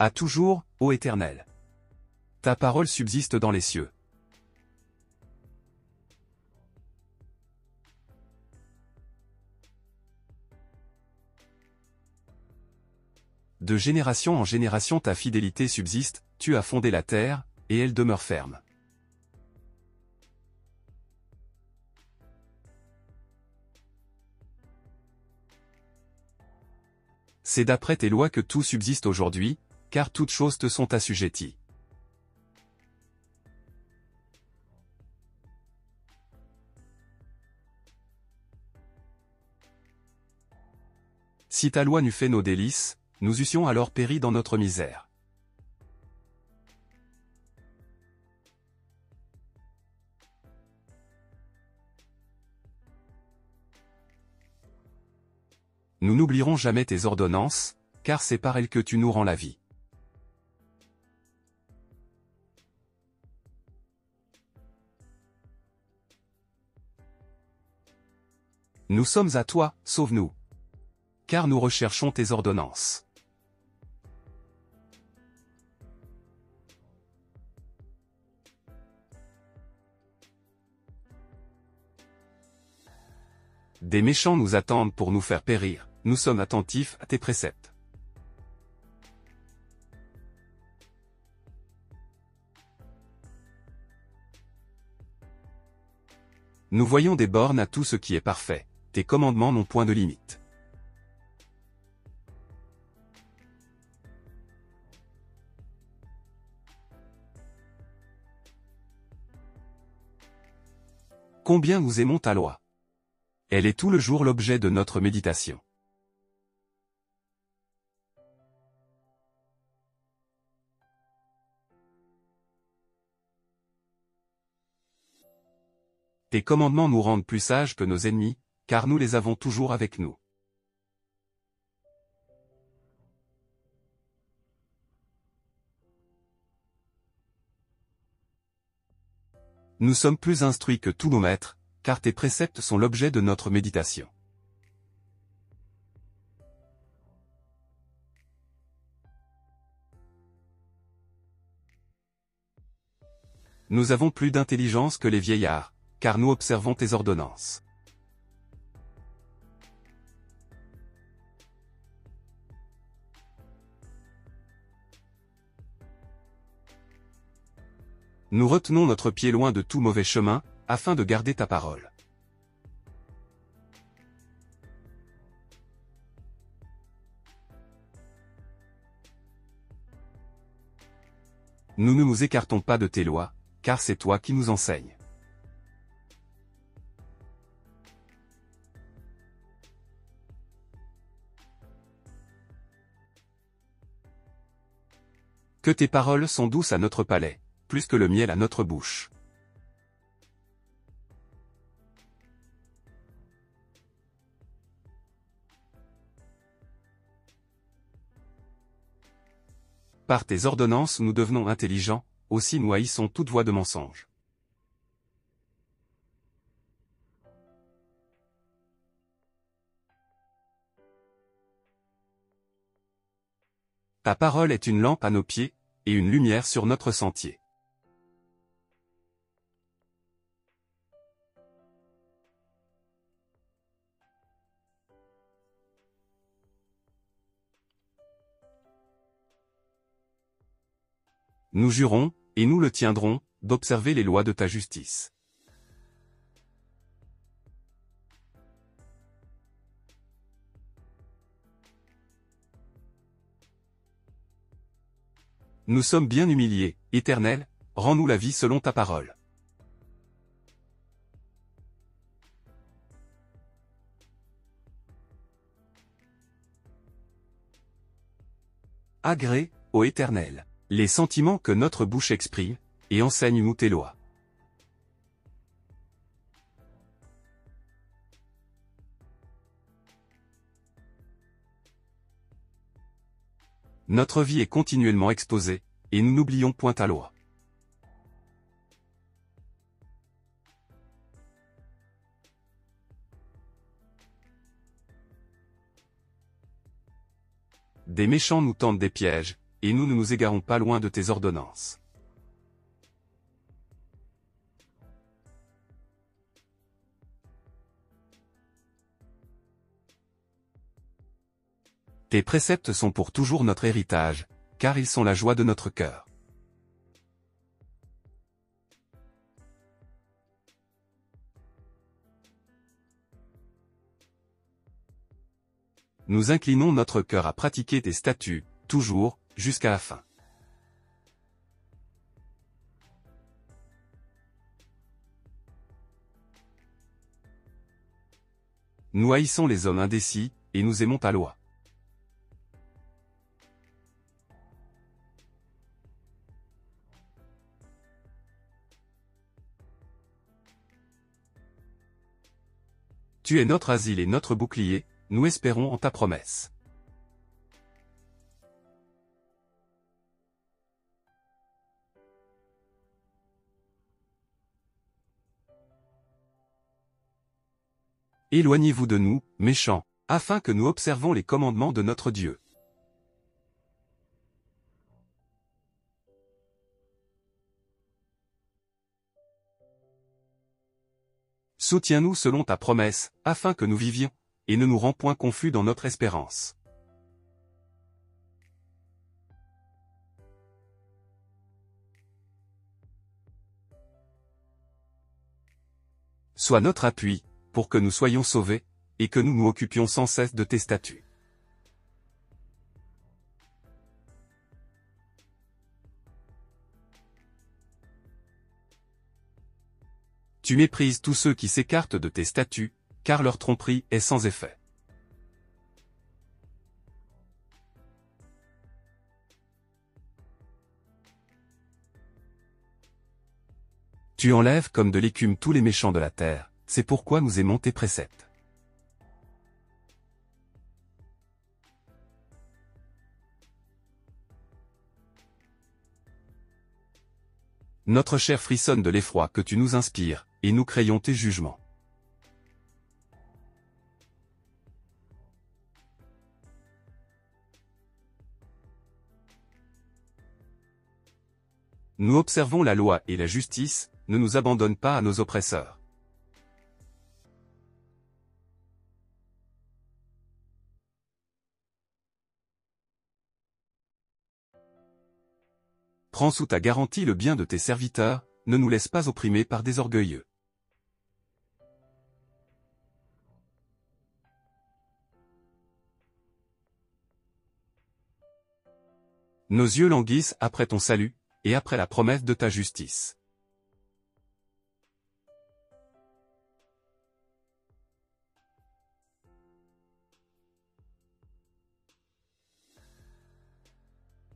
À toujours, ô Éternel. Ta parole subsiste dans les cieux. De génération en génération ta fidélité subsiste, tu as fondé la terre, et elle demeure ferme. C'est d'après tes lois que tout subsiste aujourd'hui, car toutes choses te sont assujetties. Si ta loi n'eût fait nos délices, nous eussions alors péri dans notre misère. Nous n'oublierons jamais tes ordonnances, car c'est par elles que tu nous rends la vie. Nous sommes à toi, sauve-nous. Car nous recherchons tes ordonnances. Des méchants nous attendent pour nous faire périr, nous sommes attentifs à tes préceptes. Nous voyons des bornes à tout ce qui est parfait, tes commandements n'ont point de limite. Combien nous aimons ta loi. Elle est tout le jour l'objet de notre méditation. Tes commandements nous rendent plus sages que nos ennemis, car nous les avons toujours avec nous. Nous sommes plus instruits que tous nos maîtres, car tes préceptes sont l'objet de notre méditation. Nous avons plus d'intelligence que les vieillards, car nous observons tes ordonnances. Nous retenons notre pied loin de tout mauvais chemin, afin de garder ta parole. Nous ne nous écartons pas de tes lois, car c'est toi qui nous enseignes. Que tes paroles sont douces à notre palais, plus que le miel à notre bouche. Par tes ordonnances nous devenons intelligents, aussi nous haïssons toute voie de mensonge. Ta parole est une lampe à nos pieds, et une lumière sur notre sentier. Nous jurons, et nous le tiendrons, d'observer les lois de ta justice. Nous sommes bien humiliés, Éternel, rends-nous la vie selon ta parole. Agrée, ô Éternel, les sentiments que notre bouche exprime, et enseigne-nous tes lois. Notre vie est continuellement exposée, et nous n'oublions point ta loi. Des méchants nous tendent des pièges, et nous ne nous égarons pas loin de tes ordonnances. Tes préceptes sont pour toujours notre héritage, car ils sont la joie de notre cœur. Nous inclinons notre cœur à pratiquer tes statuts, toujours, jusqu'à la fin. Nous haïssons les hommes indécis, et nous aimons ta loi. Tu es notre asile et notre bouclier, nous espérons en ta promesse. Éloignez-vous de nous, méchants, afin que nous observons les commandements de notre Dieu. Soutiens-nous selon ta promesse, afin que nous vivions, et ne nous rends point confus dans notre espérance. Sois notre appui, pour que nous soyons sauvés, et que nous nous occupions sans cesse de tes statuts. Tu méprises tous ceux qui s'écartent de tes statuts, car leur tromperie est sans effet. Tu enlèves comme de l'écume tous les méchants de la terre, c'est pourquoi nous aimons tes préceptes. Notre chair frissonne de l'effroi que tu nous inspires, et nous craignons tes jugements. Nous observons la loi et la justice, ne nous abandonne pas à nos oppresseurs. Prends sous ta garantie le bien de tes serviteurs, ne nous laisse pas opprimer par des orgueilleux. Nos yeux languissent après ton salut, et après la promesse de ta justice.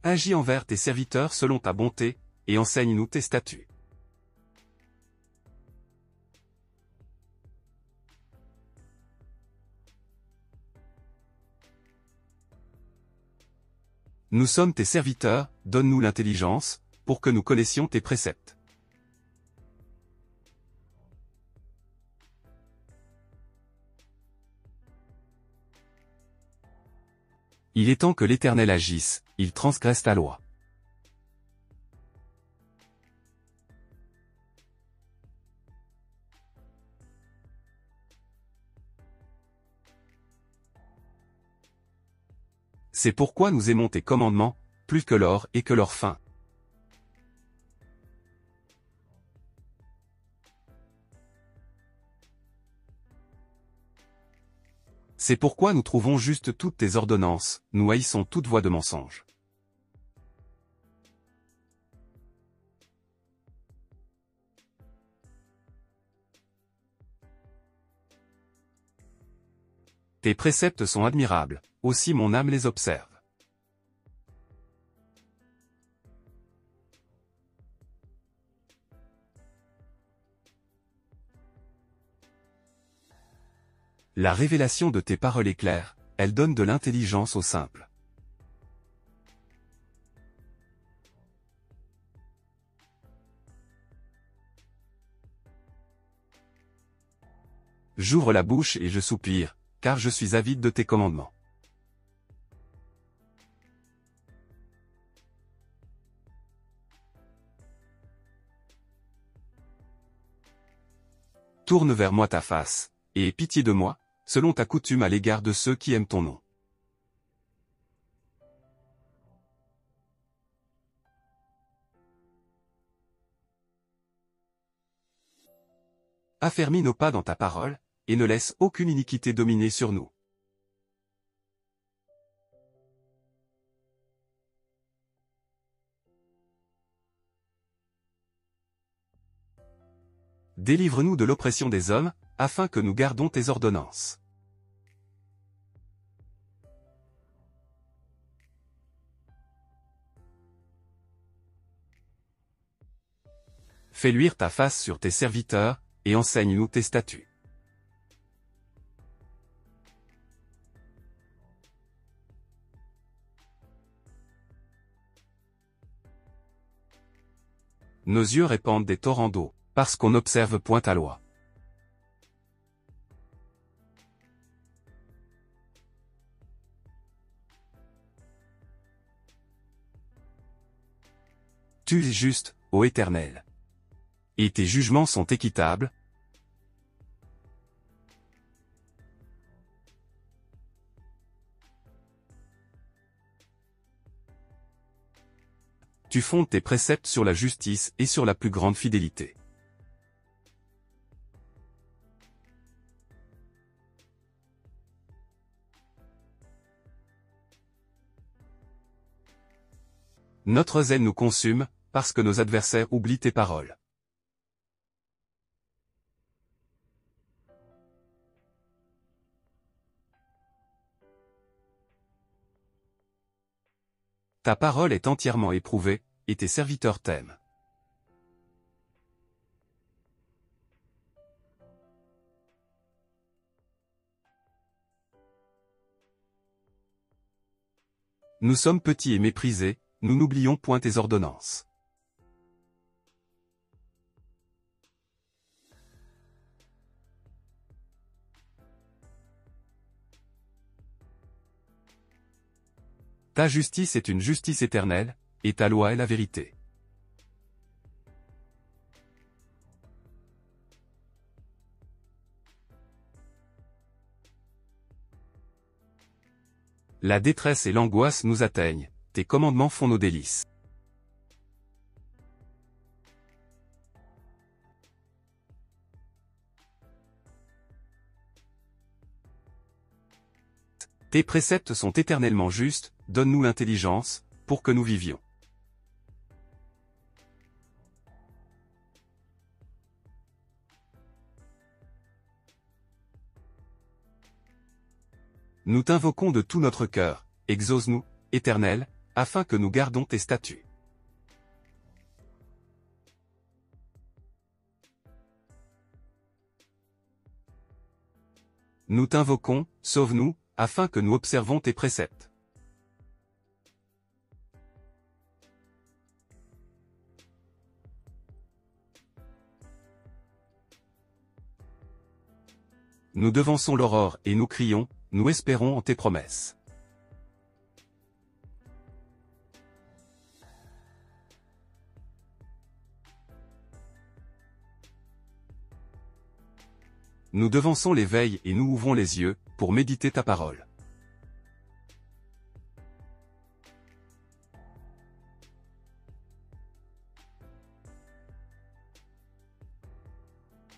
Agis envers tes serviteurs selon ta bonté, et enseigne-nous tes statuts. Nous sommes tes serviteurs, donne-nous l'intelligence, pour que nous connaissions tes préceptes. Il est temps que l'Éternel agisse, il transgresse ta loi. C'est pourquoi nous aimons tes commandements, plus que l'or et que leur fin. C'est pourquoi nous trouvons juste toutes tes ordonnances, nous haïssons toute voie de mensonge. Tes préceptes sont admirables, aussi mon âme les observe. La révélation de tes paroles est claire, elle donne de l'intelligence aux simples. J'ouvre la bouche et je soupire, car je suis avide de tes commandements. Tourne vers moi ta face, et aie pitié de moi, selon ta coutume à l'égard de ceux qui aiment ton nom. Affermis nos pas dans ta parole, et ne laisse aucune iniquité dominer sur nous. Délivre-nous de l'oppression des hommes, afin que nous gardons tes ordonnances. Fais luire ta face sur tes serviteurs, et enseigne-nous tes statuts. Nos yeux répandent des torrents d'eau, parce qu'on n'observe point ta loi. Tu es juste, ô Éternel. Et tes jugements sont équitables. Tu fondes tes préceptes sur la justice et sur la plus grande fidélité. Notre zèle nous consume, parce que nos adversaires oublient tes paroles. Ta parole est entièrement éprouvée, et tes serviteurs t'aiment. Nous sommes petits et méprisés, nous n'oublions point tes ordonnances. Ta justice est une justice éternelle, et ta loi est la vérité. La détresse et l'angoisse nous atteignent, tes commandements font nos délices. Tes préceptes sont éternellement justes, donne-nous l'intelligence, pour que nous vivions. Nous t'invoquons de tout notre cœur, exauce-nous, Éternel, afin que nous gardons tes statuts. Nous t'invoquons, sauve-nous, afin que nous observons tes préceptes. Nous devançons l'aurore et nous crions, nous espérons en tes promesses. Nous devançons l'éveil et nous ouvrons les yeux, pour méditer ta parole.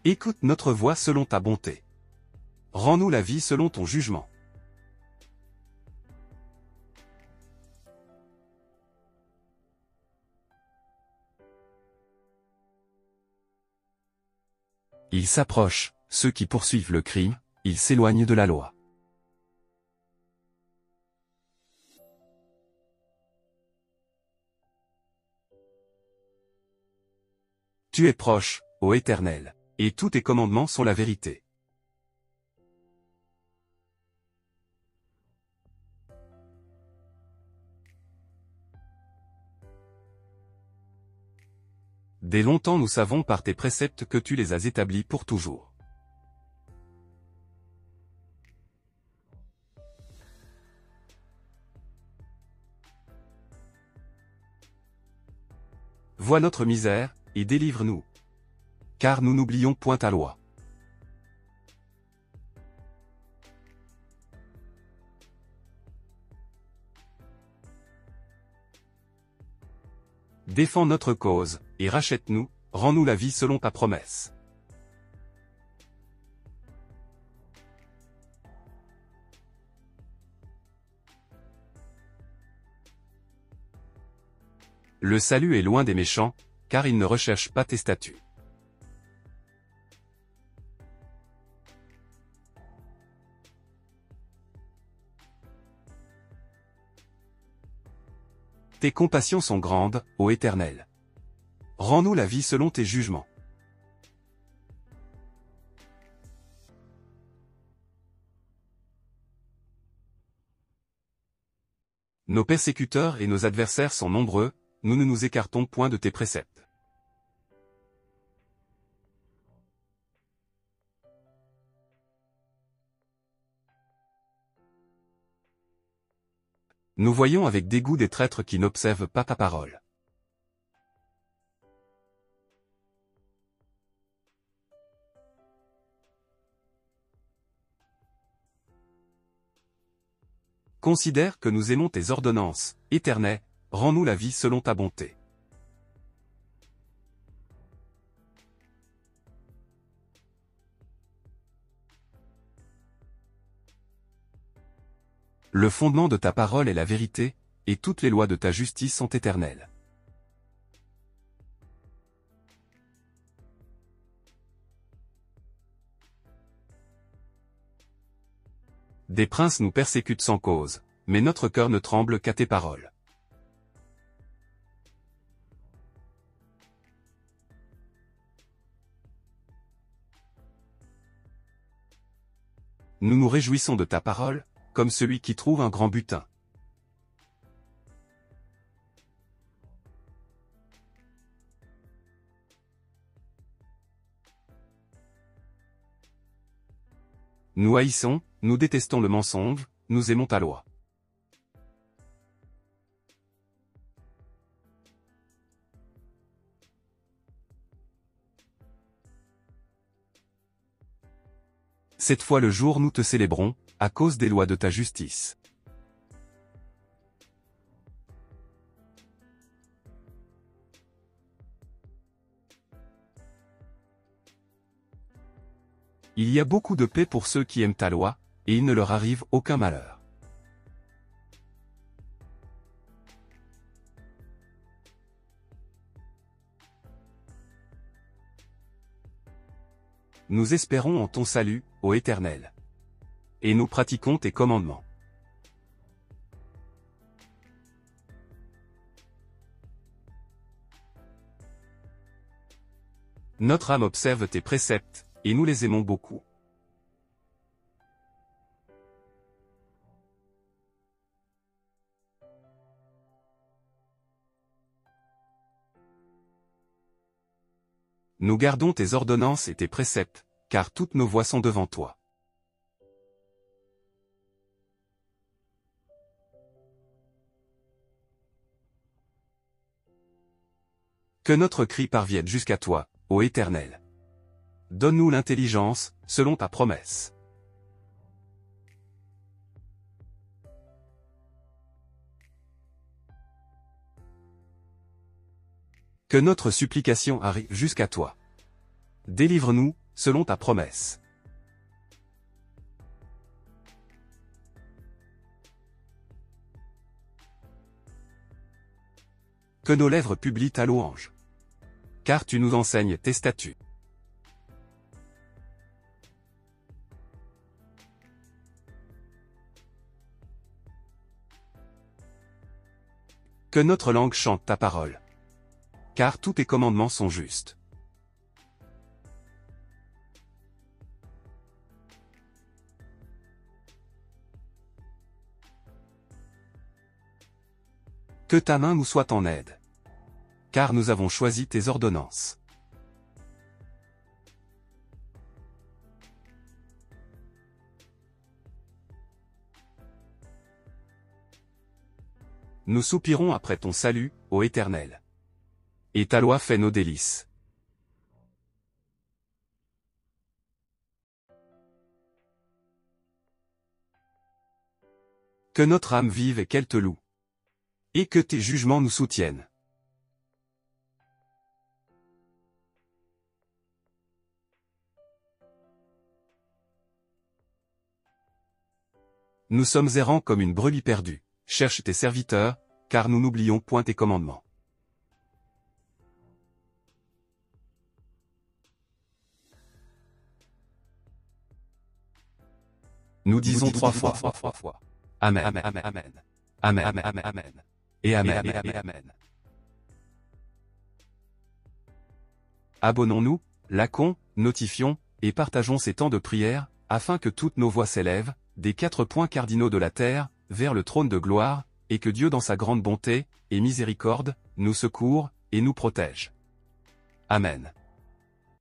Écoute notre voix selon ta bonté. Rends-nous la vie selon ton jugement. Ils s'approchent, ceux qui poursuivent le crime, ils s'éloignent de la loi. Tu es proche, ô Éternel, et tous tes commandements sont la vérité. Dès longtemps nous savons par tes préceptes que tu les as établis pour toujours. Vois notre misère, et délivre-nous. Car nous n'oublions point ta loi. Défends notre cause, et rachète-nous, rends-nous la vie selon ta promesse. Le salut est loin des méchants, car ils ne recherchent pas tes statuts. Tes compassions sont grandes, ô Éternel. Rends-nous la vie selon tes jugements. Nos persécuteurs et nos adversaires sont nombreux, nous ne nous écartons point de tes préceptes. Nous voyons avec dégoût des traîtres qui n'observent pas ta parole. Considère que nous aimons tes ordonnances, Éternel, rends-nous la vie selon ta bonté. Le fondement de ta parole est la vérité, et toutes les lois de ta justice sont éternelles. Des princes nous persécutent sans cause, mais notre cœur ne tremble qu'à tes paroles. Nous nous réjouissons de ta parole, comme celui qui trouve un grand butin. Nous haïssons, nous détestons le mensonge, nous aimons ta loi. Cette fois le jour nous te célébrons, à cause des lois de ta justice. Il y a beaucoup de paix pour ceux qui aiment ta loi, et il ne leur arrive aucun malheur. Nous espérons en ton salut, ô Éternel. Et nous pratiquons tes commandements. Notre âme observe tes préceptes, et nous les aimons beaucoup. Nous gardons tes ordonnances et tes préceptes, car toutes nos voies sont devant toi. Que notre cri parvienne jusqu'à toi, ô Éternel. Donne-nous l'intelligence, selon ta promesse. Que notre supplication arrive jusqu'à toi. Délivre-nous, selon ta promesse. Que nos lèvres publient ta louange. Car tu nous enseignes tes statuts. Que notre langue chante ta parole. Car tous tes commandements sont justes. Que ta main nous soit en aide. Car nous avons choisi tes ordonnances. Nous soupirons après ton salut, ô Éternel. Et ta loi fait nos délices. Que notre âme vive et qu'elle te loue. Et que tes jugements nous soutiennent. Nous sommes errants comme une brebis perdue. Cherche tes serviteurs, car nous n'oublions point tes commandements. Nous disons 3 fois. Amen. Amen. Amen. Amen. Amen. Amen. Amen. Amen. Et Amen. Amen. Amen. Abonnons-nous, likons, notifions, et partageons ces temps de prière, afin que toutes nos voix s'élèvent, des 4 points cardinaux de la terre, vers le trône de gloire, et que Dieu dans sa grande bonté, et miséricorde, nous secourt, et nous protège. Amen.